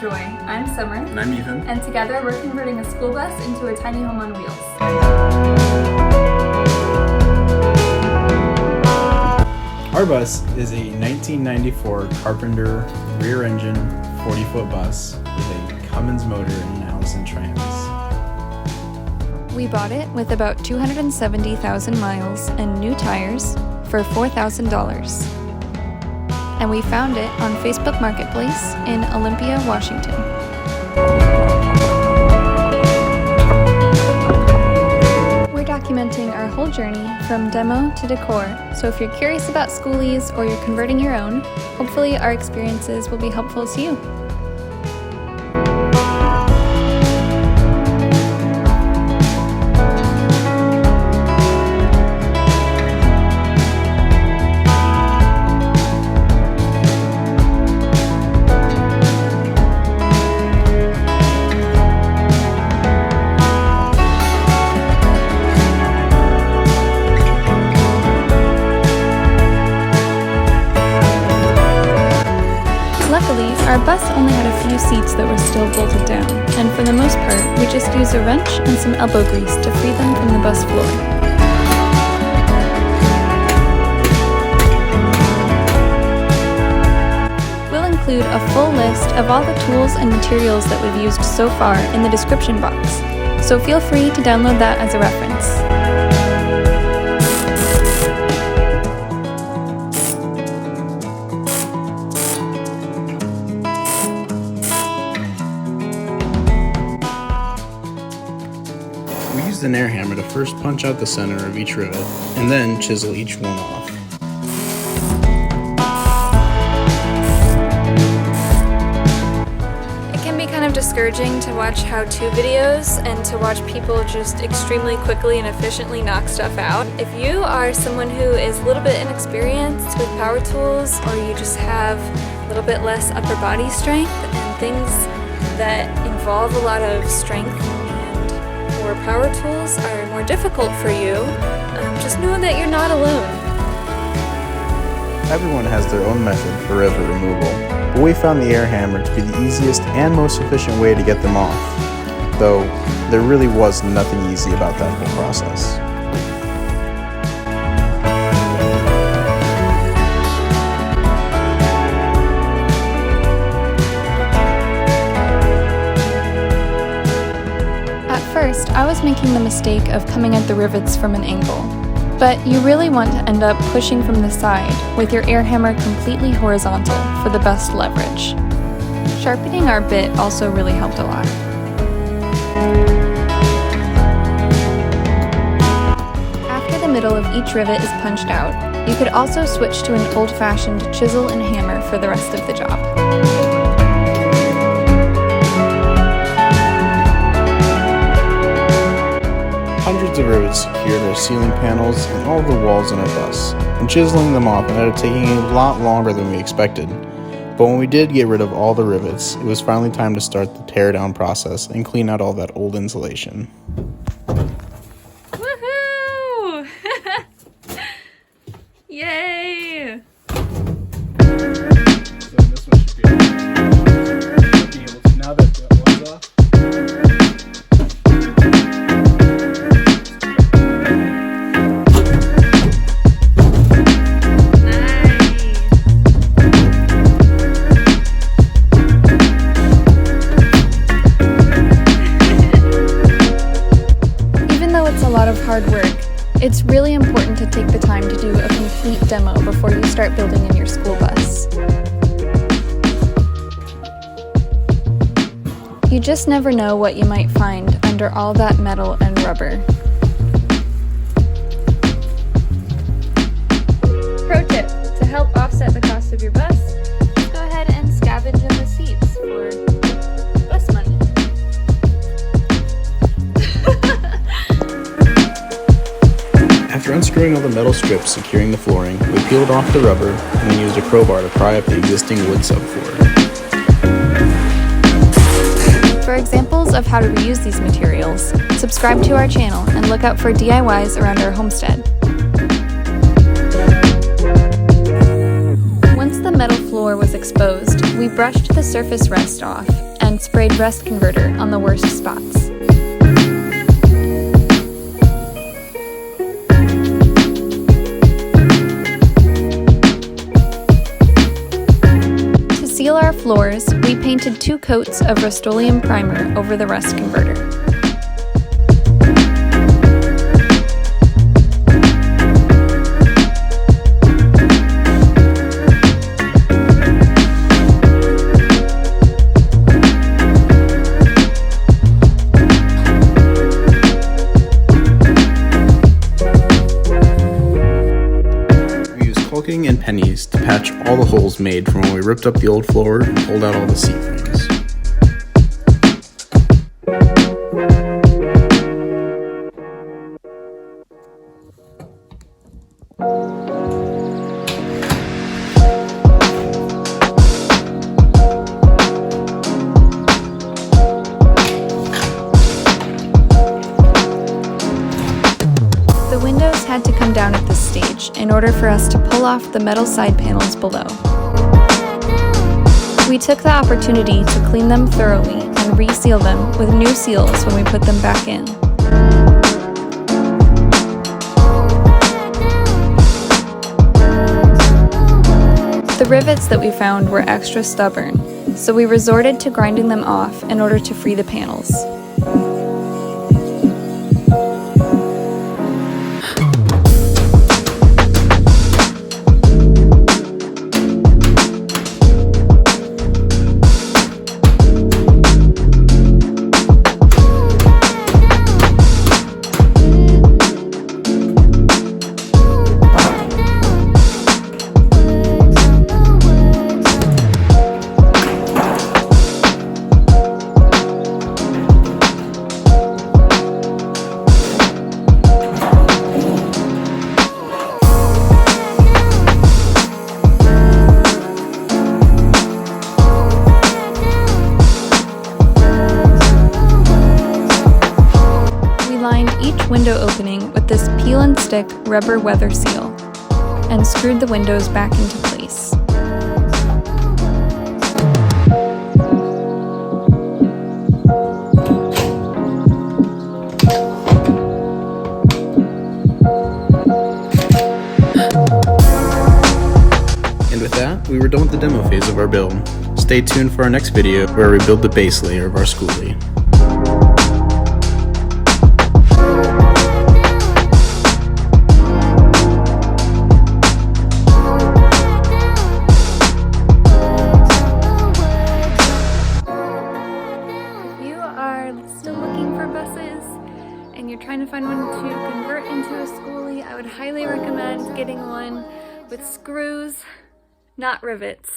Joy. I'm Summer. And I'm Ethan. And together we're converting a school bus into a tiny home on wheels. Our bus is a 1994 Carpenter rear-engine 40-foot bus with a Cummins motor and an Allison trans. We bought it with about 270,000 miles and new tires for $4,000. And we found it on Facebook Marketplace in Olympia, Washington. We're documenting our whole journey from demo to decor, so if you're curious about Skoolies or you're converting your own, hopefully our experiences will be helpful to you. Luckily, our bus only had a few seats that were still bolted down, and for the most part, we just used a wrench and some elbow grease to free them from the bus floor. We'll include a full list of all the tools and materials that we've used so far in the description box, so feel free to download that as a reference. We used an air hammer to first punch out the center of each rivet, and then chisel each one off. It can be kind of discouraging to watch how-to videos and to watch people just extremely quickly and efficiently knock stuff out. If you are someone who is a little bit inexperienced with power tools, or you just have a little bit less upper body strength and things that involve a lot of strength or power tools are more difficult for you, just know that you're not alone. Everyone has their own method for rivet removal, but we found the air hammer to be the easiest and most efficient way to get them off, though there really was nothing easy about that whole process. First, I was making the mistake of coming at the rivets from an angle, but you really want to end up pushing from the side with your air hammer completely horizontal for the best leverage. Sharpening our bit also really helped a lot. After the middle of each rivet is punched out, you could also switch to an old-fashioned chisel and hammer for the rest of the job. Hundreds of rivets secured our ceiling panels and all the walls in our bus, and chiseling them off ended up taking a lot longer than we expected. But when we did get rid of all the rivets, it was finally time to start the tear down process and clean out all that old insulation. Woohoo! Yay! So this one should be able to, now that the one's off. Hard work, it's really important to take the time to do a complete demo before you start building in your school bus. You just never know what you might find under all that metal and rubber. Pro tip, to help offset the cost of your bus, just go ahead and scavenge in the seats for bus money. After unscrewing all the metal strips securing the flooring, we peeled off the rubber and then used a crowbar to pry up the existing wood subfloor. For examples of how to reuse these materials, subscribe to our channel and look out for DIYs around our homestead. Once the metal floor was exposed, we brushed the surface rust off and sprayed rest converter on the worst spots. To seal our floors, we painted 2 coats of Rust-Oleum primer over the rust converter. Caulking and pennies to patch all the holes made from when we ripped up the old floor and pulled out all the seat frames. The windows had to come down at this stage in order for us to pull off the metal side panels below. We took the opportunity to clean them thoroughly and reseal them with new seals when we put them back in. The rivets that we found were extra stubborn, so we resorted to grinding them off in order to free the panels. Each window opening with this peel and stick rubber weather seal and screwed the windows back into place. And with that, we were done with the demo phase of our build. Stay tuned for our next video where we build the base layer of our Skoolie. And you're trying to find one to convert into a Skoolie, I would highly recommend getting one with screws, not rivets.